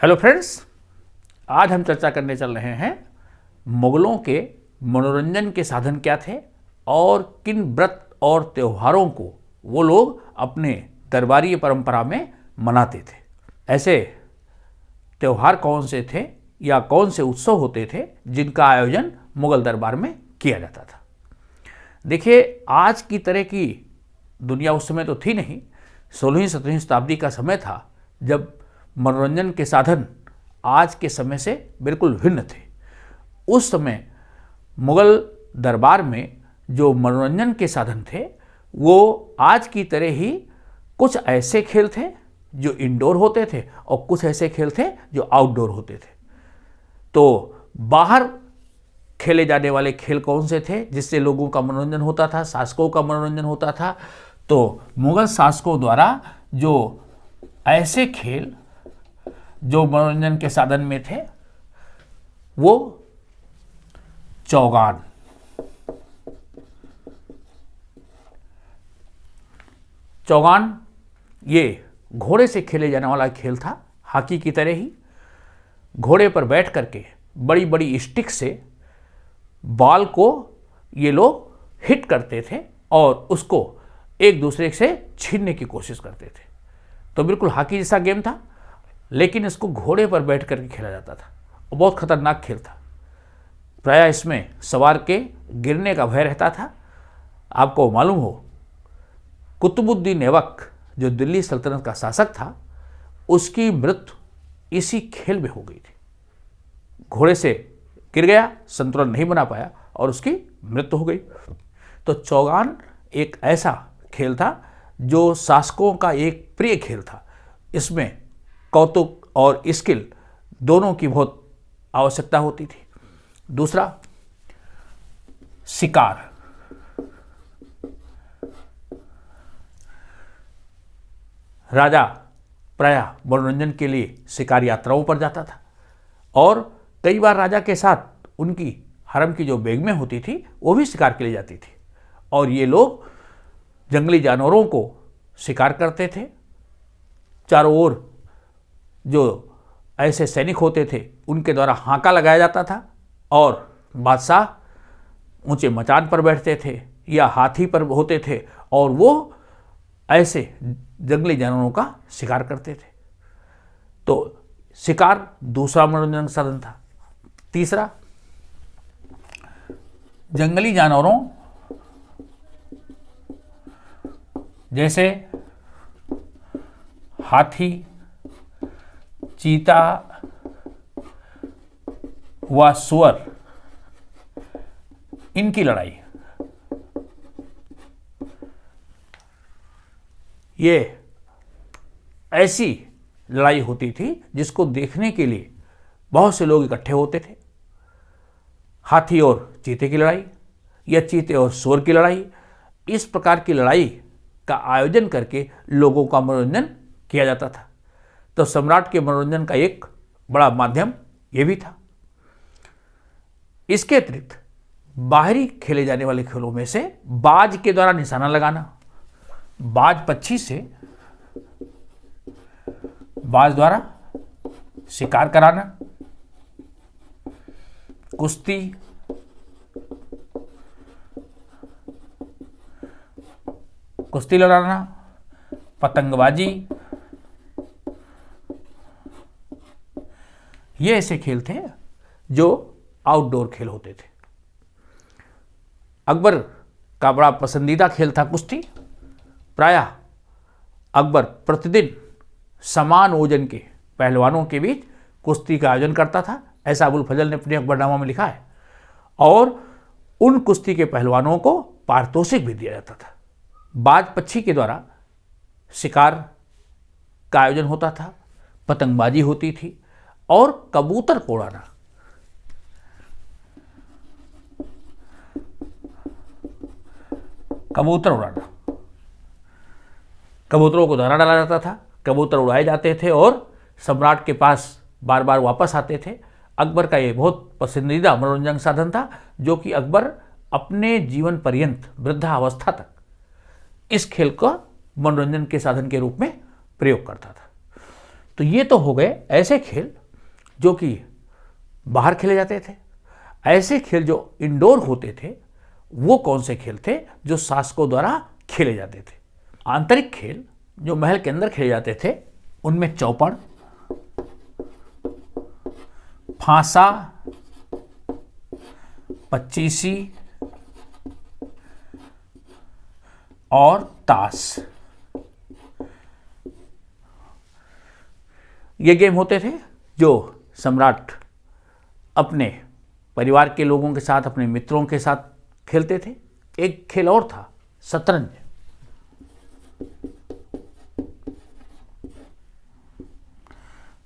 Hello friends, आज हम चर्चा करने चल रहे हैं मुगलों के मनोरंजन के साधन क्या थे और किन व्रत और त्योहारों को वो लोग अपने दरबारी परंपरा में मनाते थे। ऐसे त्योहार कौन से थे या कौन से उत्सव होते थे जिनका आयोजन मुगल दरबार में किया जाता था। देखिए, आज की तरह की दुनिया उस समय तो थी नहीं। 16वीं 17वीं शताब्दी का समय था जब मनोरंजन के साधन आज के समय से बिल्कुल भिन्न थे। उस समय मुगल दरबार में जो मनोरंजन के साधन थे वो आज की तरह ही कुछ ऐसे खेल थे जो इंडोर होते थे और कुछ ऐसे खेल थे जो आउटडोर होते थे। तो बाहर खेले जाने वाले खेल कौन से थे जिससे लोगों का मनोरंजन होता था, शासकों का मनोरंजन होता था। तो मुगल शासकों द्वारा जो ऐसे खेल जो मनोरंजन के साधन में थे वो चौगान, ये घोड़े से खेले जाने वाला खेल था। हॉकी की तरह ही घोड़े पर बैठ करके बड़ी बड़ी स्टिक से बॉल को ये लोग हिट करते थे और उसको एक दूसरे से छीनने की कोशिश करते थे। तो बिल्कुल हॉकी जैसा गेम था, लेकिन इसको घोड़े पर बैठ करके खेला जाता था और बहुत खतरनाक खेल था। प्रायः इसमें सवार के गिरने का भय रहता था। आपको मालूम हो, कुतुबुद्दीन ऐबक जो दिल्ली सल्तनत का शासक था, उसकी मृत्यु इसी खेल में हो गई थी। घोड़े से गिर गया, संतुलन नहीं बना पाया और उसकी मृत्यु हो गई। तो चौगान एक ऐसा खेल था जो शासकों का एक प्रिय खेल था। इसमें कौतुक और स्किल दोनों की बहुत आवश्यकता होती थी। दूसरा, शिकार। राजा प्रायः मनोरंजन के लिए शिकार यात्राओं पर जाता था और कई बार राजा के साथ उनकी हरम की जो बेगमें होती थी वो भी शिकार के लिए जाती थी और ये लोग जंगली जानवरों को शिकार करते थे। चारों ओर जो ऐसे सैनिक होते थे उनके द्वारा हांका लगाया जाता था और बादशाह ऊंचे मचान पर बैठते थे या हाथी पर होते थे और वो ऐसे जंगली जानवरों का शिकार करते थे। तो शिकार दूसरा मनोरंजन साधन था। तीसरा, जंगली जानवरों जैसे हाथी, चीता व सुअर, इनकी लड़ाई। ये ऐसी लड़ाई होती थी जिसको देखने के लिए बहुत से लोग इकट्ठे होते थे। हाथी और चीते की लड़ाई या चीते और सुअर की लड़ाई, इस प्रकार की लड़ाई का आयोजन करके लोगों का मनोरंजन किया जाता था। तो सम्राट के मनोरंजन का एक बड़ा माध्यम यह भी था। इसके अतिरिक्त बाहरी खेले जाने वाले खेलों में से बाज के द्वारा निशाना लगाना, बाज पक्षी से बाज द्वारा शिकार कराना, कुश्ती, कुश्ती लड़ाना, पतंगबाजी, ये ऐसे खेल थे जो आउटडोर खेल होते थे। अकबर का बड़ा पसंदीदा खेल था कुश्ती। प्रायः अकबर प्रतिदिन समान वजन के पहलवानों के बीच कुश्ती का आयोजन करता था, ऐसा अबुल फजल ने अपने अकबरनामा में लिखा है। और उन कुश्ती के पहलवानों को पारितोषिक भी दिया जाता था। बाज पक्षी के द्वारा शिकार का आयोजन होता था, पतंगबाजी होती थी और कबूतर को उड़ाना। कबूतरों को दाना डाला जाता था, कबूतर उड़ाए जाते थे और सम्राट के पास बार बार वापस आते थे। अकबर का ये बहुत पसंदीदा मनोरंजन साधन था जो कि अकबर अपने जीवन पर्यंत वृद्धावस्था तक इस खेल का मनोरंजन के साधन के रूप में प्रयोग करता था। तो तो ये तो हो गए ऐसे खेल जो कि बाहर खेले जाते थे। ऐसे खेल जो इंडोर होते थे वो कौन से खेल थे? जो शासकों द्वारा खेले जाते थे। आंतरिक खेल जो महल के अंदर खेले जाते थे उनमें चौपड़, फांसा, पच्चीसी और ताश, ये गेम होते थे जो सम्राट अपने परिवार के लोगों के साथ, अपने मित्रों के साथ खेलते थे। एक खेल और था शतरंज।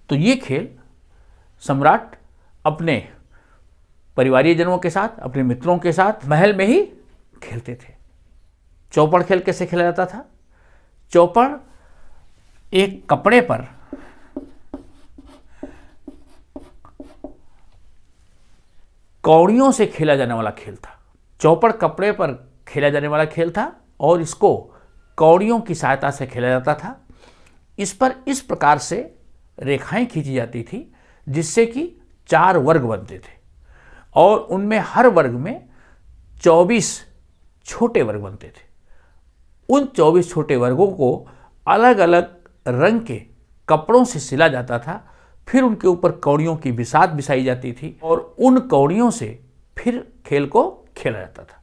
तो ये खेल सम्राट अपने परिवारीजनों के साथ, अपने मित्रों के साथ महल में ही खेलते थे। चौपड़ खेल कैसे खेला जाता था? चौपड़ एक कपड़े पर कौड़ियों से खेला जाने वाला खेल था। चौपड़ कपड़े पर खेला जाने वाला खेल था और इसको कौड़ियों की सहायता से खेला जाता था। इस पर इस प्रकार से रेखाएं खींची जाती थी जिससे कि 4 वर्ग बनते थे और उनमें हर वर्ग में 24 छोटे वर्ग बनते थे। उन 24 छोटे वर्गों को अलग अलग रंग के कपड़ों से सिला जाता था, फिर उनके ऊपर कौड़ियों की बिसात बिछाई जाती थी और उन कौड़ियों से फिर खेल को खेला जाता था।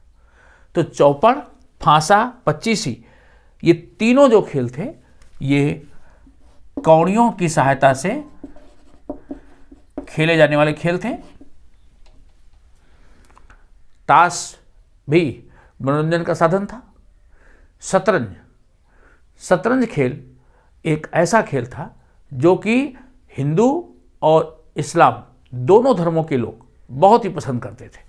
तो चौपड़, फांसा, पच्चीसी, ये तीनों जो खेल थे ये कौड़ियों की सहायता से खेले जाने वाले खेल थे। ताश भी मनोरंजन का साधन था। शतरंज खेल एक ऐसा खेल था जो कि हिंदू और इस्लाम दोनों धर्मों के लोग बहुत ही पसंद करते थे।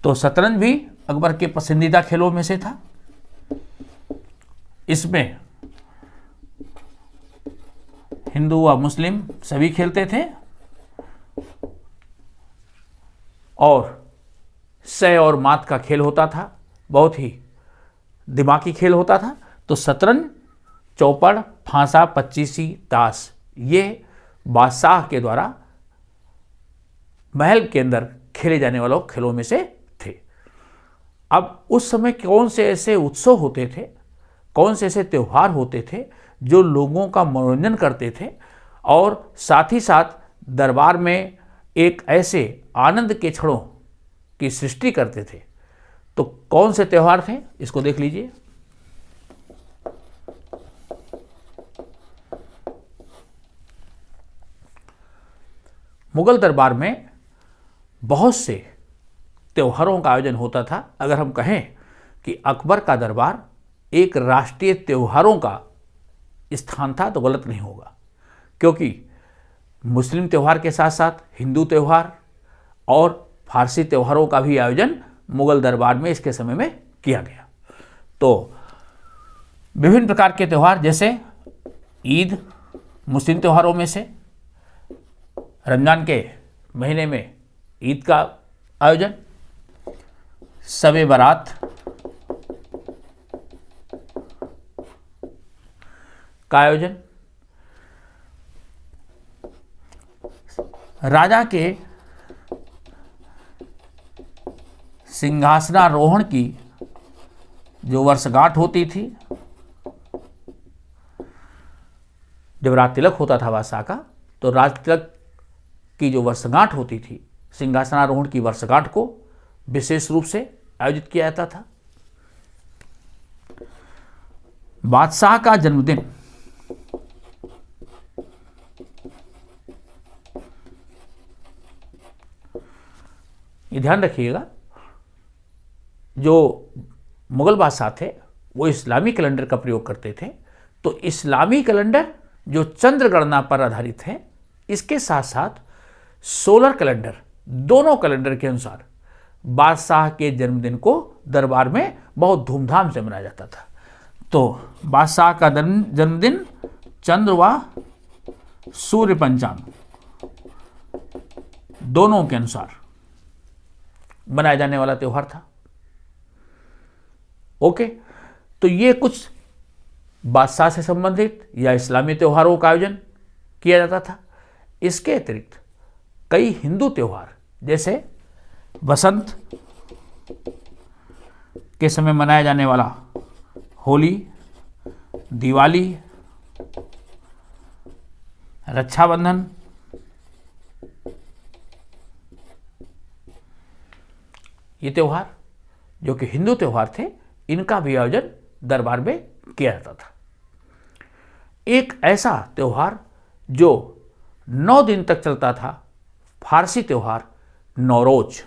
तो शतरंज भी अकबर के पसंदीदा खेलों में से था। इसमें हिंदू व मुस्लिम सभी खेलते थे और सय और मात का खेल होता था, बहुत ही दिमागी खेल होता था। तो शतरंज, चौपड़, फांसा, पच्चीसी, ताश, ये बादशाह के द्वारा महल के अंदर खेले जाने वालों खेलों में से थे। अब उस समय कौन से ऐसे उत्सव होते थे, कौन से ऐसे त्यौहार होते थे जो लोगों का मनोरंजन करते थे और साथ ही साथ दरबार में एक ऐसे आनंद के क्षणों की सृष्टि करते थे? तो कौन से त्यौहार थे, इसको देख लीजिए। मुगल दरबार में बहुत से त्योहारों का आयोजन होता था। अगर हम कहें कि अकबर का दरबार एक राष्ट्रीय त्योहारों का स्थान था तो गलत नहीं होगा, क्योंकि मुस्लिम त्यौहार के साथ साथ हिंदू त्यौहार और फारसी त्योहारों का भी आयोजन मुगल दरबार में इसके समय में किया गया। तो विभिन्न प्रकार के त्यौहार, जैसे ईद मुस्लिम त्योहारों में से, रमजान के महीने में ईद का आयोजन, शब-ए बारात का आयोजन, राजा के सिंहासनारोहण की जो वर्षगांठ होती थी, जब राज तिलक होता था बादशाह का, तो राज तिलक की जो वर्षगांठ होती थी, सिंहासनारोहण की वर्षगांठ को विशेष रूप से आयोजित किया जाता था। बादशाह का जन्मदिन ये ध्यान रखिएगा, जो मुगल बादशाह थे वो इस्लामी कैलेंडर का प्रयोग करते थे। तो इस्लामी कैलेंडर जो चंद्र गणना पर आधारित है, इसके साथ साथ सोलर कैलेंडर, दोनों कैलेंडर के अनुसार बादशाह के जन्मदिन को दरबार में बहुत धूमधाम से मनाया जाता था। तो बादशाह का जन्मदिन चंद्र व सूर्य पंचांग दोनों के अनुसार मनाया जाने वाला त्यौहार था। ओके, तो ये कुछ बादशाह से संबंधित या इस्लामी त्योहारों का आयोजन किया जाता था। इसके अतिरिक्त कई हिंदू त्यौहार जैसे बसंत के समय मनाया जाने वाला होली, दिवाली, रक्षाबंधन, ये त्यौहार जो कि हिंदू त्यौहार थे, इनका भी आयोजन दरबार में किया जाता था। एक ऐसा त्यौहार जो 9 दिन तक चलता था, फारसी त्यौहार नौरोज।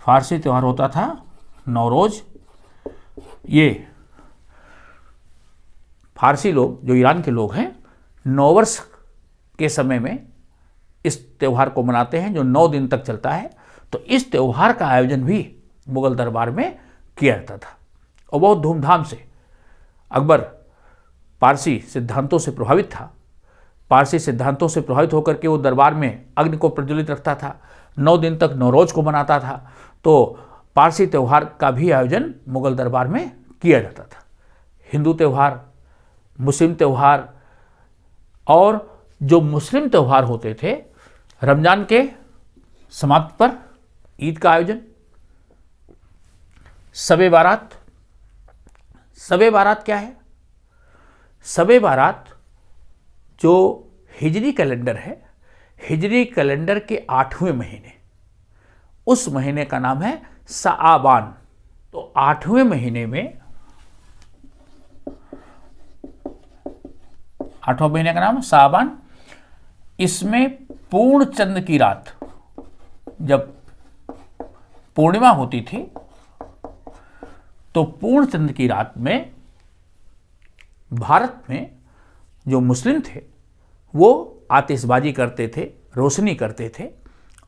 फारसी त्यौहार होता था नौरोज। ये फारसी लोग, जो ईरान के लोग हैं, नौवर्ष के समय में इस त्यौहार को मनाते हैं जो 9 दिन तक चलता है। तो इस त्यौहार का आयोजन भी मुगल दरबार में किया जाता था और बहुत धूमधाम से। अकबर पारसी सिद्धांतों से प्रभावित था। पारसी सिद्धांतों से प्रभावित होकर के वो दरबार में अग्नि को प्रज्वलित रखता था, 9 दिन तक नौरोज को मनाता था। तो पारसी त्यौहार का भी आयोजन मुगल दरबार में किया जाता था। हिंदू त्यौहार, मुस्लिम त्यौहार, और जो मुस्लिम त्यौहार होते थे, रमजान के समाप्ति पर ईद का आयोजन, शब-ए बारात। शब-ए बारात क्या है? शब-ए बारात जो हिजरी कैलेंडर है, हिजरी कैलेंडर के 8वें महीने, उस महीने का नाम है शाबान। तो 8वें महीने में, 8वां महीने का नाम शाबान। इसमें पूर्ण चंद्र की रात, जब पूर्णिमा होती थी, तो पूर्ण चंद्र की रात में भारत में जो मुस्लिम थे वो आतिशबाजी करते थे, रोशनी करते थे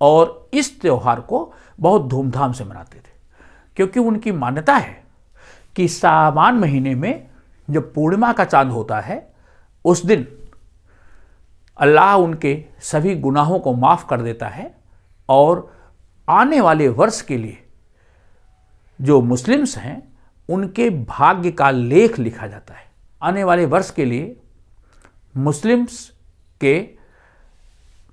और इस त्यौहार को बहुत धूमधाम से मनाते थे, क्योंकि उनकी मान्यता है कि शाबान महीने में जब पूर्णिमा का चांद होता है, उस दिन अल्लाह उनके सभी गुनाहों को माफ़ कर देता है और आने वाले वर्ष के लिए जो मुस्लिम्स हैं उनके भाग्य का लेख लिखा जाता है। आने वाले वर्ष के लिए मुस्लिम्स के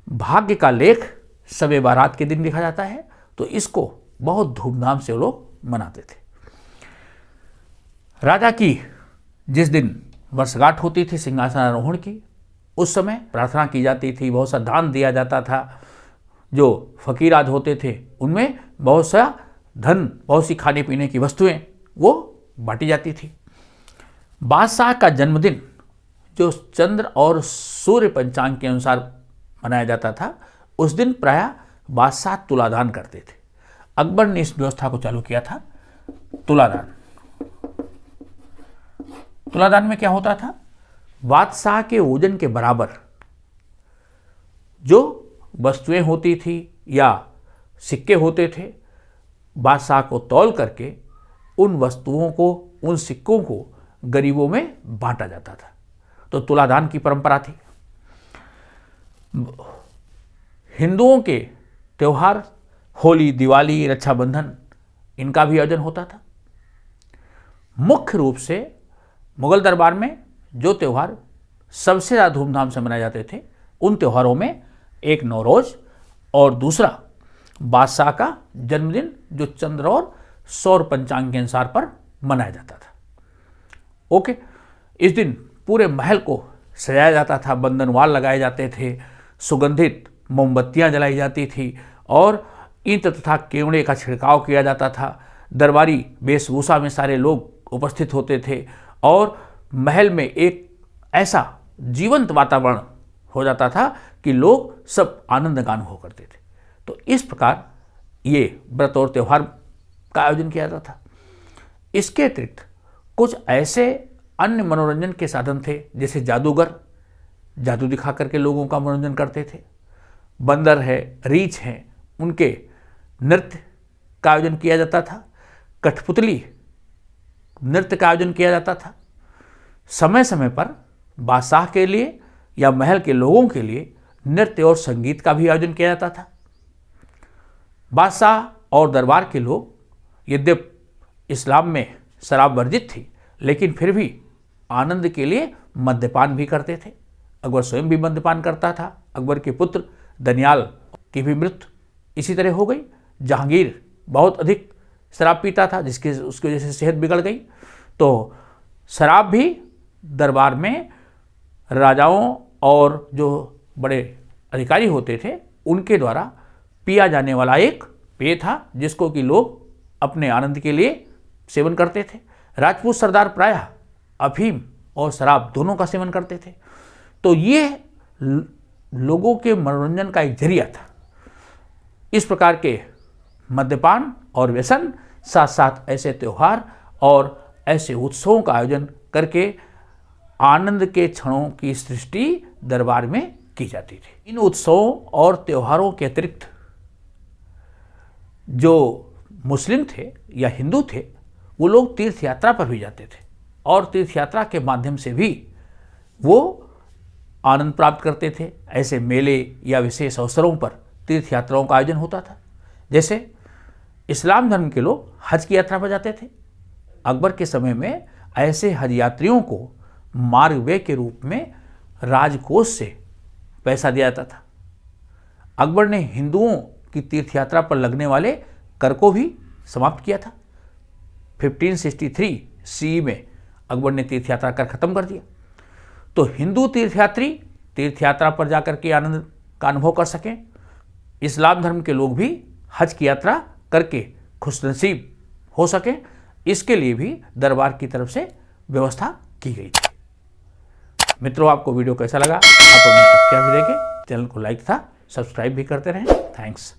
भाग्य का लेख शब-ए बारात के दिन लिखा जाता है। तो इसको बहुत धूमधाम से लोग मनाते थे। राजा की जिस दिन वर्षगांठ होती थी सिंहासनारोहण की, उस समय प्रार्थना की जाती थी, बहुत सा दान दिया जाता था। जो फकीर आदि होते थे उनमें बहुत सा धन, बहुत सी खाने पीने की वस्तुएं वो बांटी जाती थी। बादशाह का जन्मदिन जो चंद्र और सूर्य पंचांग के अनुसार मनाया जाता था, उस दिन प्रायः बादशाह तुलादान करते थे। अकबर ने इस व्यवस्था को चालू किया था, तुलादान। तुलादान में क्या होता था? बादशाह के ओजन के बराबर जो वस्तुएं होती थी या सिक्के होते थे, बादशाह को तौल करके उन वस्तुओं को, उन सिक्कों को गरीबों में बांटा जाता था। तो तुलादान की परंपरा थी। हिंदुओं के त्यौहार होली, दिवाली, रक्षाबंधन, इनका भी आयोजन होता था। मुख्य रूप से मुगल दरबार में जो त्यौहार सबसे ज़्यादा धूमधाम से मनाए जाते थे, उन त्योहारों में एक नौरोज और दूसरा बादशाह का जन्मदिन जो चंद्र और सौर पंचांग के अनुसार पर मनाया जाता था। ओके, इस दिन पूरे महल को सजाया जाता था, बंधनवाल लगाए जाते थे, सुगंधित मोमबत्तियां जलाई जाती थी और ईंट तथा केवड़े का छिड़काव किया जाता था। दरबारी वेशभूषा में सारे लोग उपस्थित होते थे और महल में एक ऐसा जीवंत वातावरण हो जाता था कि लोग सब आनंद गान हो करते थे। तो इस प्रकार ये व्रत और त्यौहार का आयोजन किया जाता था। इसके अतिरिक्त कुछ ऐसे अन्य मनोरंजन के साधन थे, जैसे जादूगर जादू दिखा करके लोगों का मनोरंजन करते थे। बंदर है, रीछ हैं, उनके नृत्य का आयोजन किया जाता था। कठपुतली नृत्य का आयोजन किया जाता था। समय समय पर बादशाह के लिए या महल के लोगों के लिए नृत्य और संगीत का भी आयोजन किया जाता था। बादशाह और दरबार के लोग यद्यपि इस्लाम में शराब वर्जित थी, लेकिन फिर भी आनंद के लिए मद्यपान भी करते थे। अकबर स्वयं भी मद्यपान करता था। अकबर के पुत्र दनियाल की भी मृत्यु इसी तरह हो गई। जहांगीर बहुत अधिक शराब पीता था, जिसकी उसकी वजह से सेहत बिगड़ गई। तो शराब भी दरबार में राजाओं और जो बड़े अधिकारी होते थे उनके द्वारा पिया जाने वाला एक पेय था, जिसको कि लोग अपने आनंद के लिए सेवन करते थे। राजपूत सरदार प्रायः अफीम और शराब दोनों का सेवन करते थे। तो ये लोगों के मनोरंजन का एक जरिया था। इस प्रकार के मद्यपान और व्यसन, साथ साथ ऐसे त्यौहार और ऐसे उत्सवों का आयोजन करके आनंद के क्षणों की सृष्टि दरबार में की जाती थी। इन उत्सवों और त्योहारों के अतिरिक्त जो मुस्लिम थे या हिंदू थे, वो लोग तीर्थ यात्रा पर भी जाते थे और तीर्थ यात्रा के माध्यम से भी वो आनंद प्राप्त करते थे। ऐसे मेले या विशेष अवसरों पर तीर्थ यात्राओं का आयोजन होता था। जैसे इस्लाम धर्म के लोग हज की यात्रा पर जाते थे। अकबर के समय में ऐसे हज यात्रियों को मार्ग व्यय के रूप में राजकोष से पैसा दिया जाता था। अकबर ने हिंदुओं की तीर्थ यात्रा पर लगने वाले कर को भी समाप्त किया था। 1563 CE में अकबर ने तीर्थ यात्रा कर खत्म कर दिया। तो हिंदू तीर्थयात्री तीर्थ यात्रा पर जाकर के आनंद का अनुभव कर सकें, इस्लाम धर्म के लोग भी हज की यात्रा करके खुशनसीब हो सकें, इसके लिए भी दरबार की तरफ से व्यवस्था की गई थी। मित्रों, आपको वीडियो कैसा लगा? आप अपनी प्रतिक्रिया भी देंगे, चैनल को लाइक तथा सब्सक्राइब भी करते रहें। थैंक्स।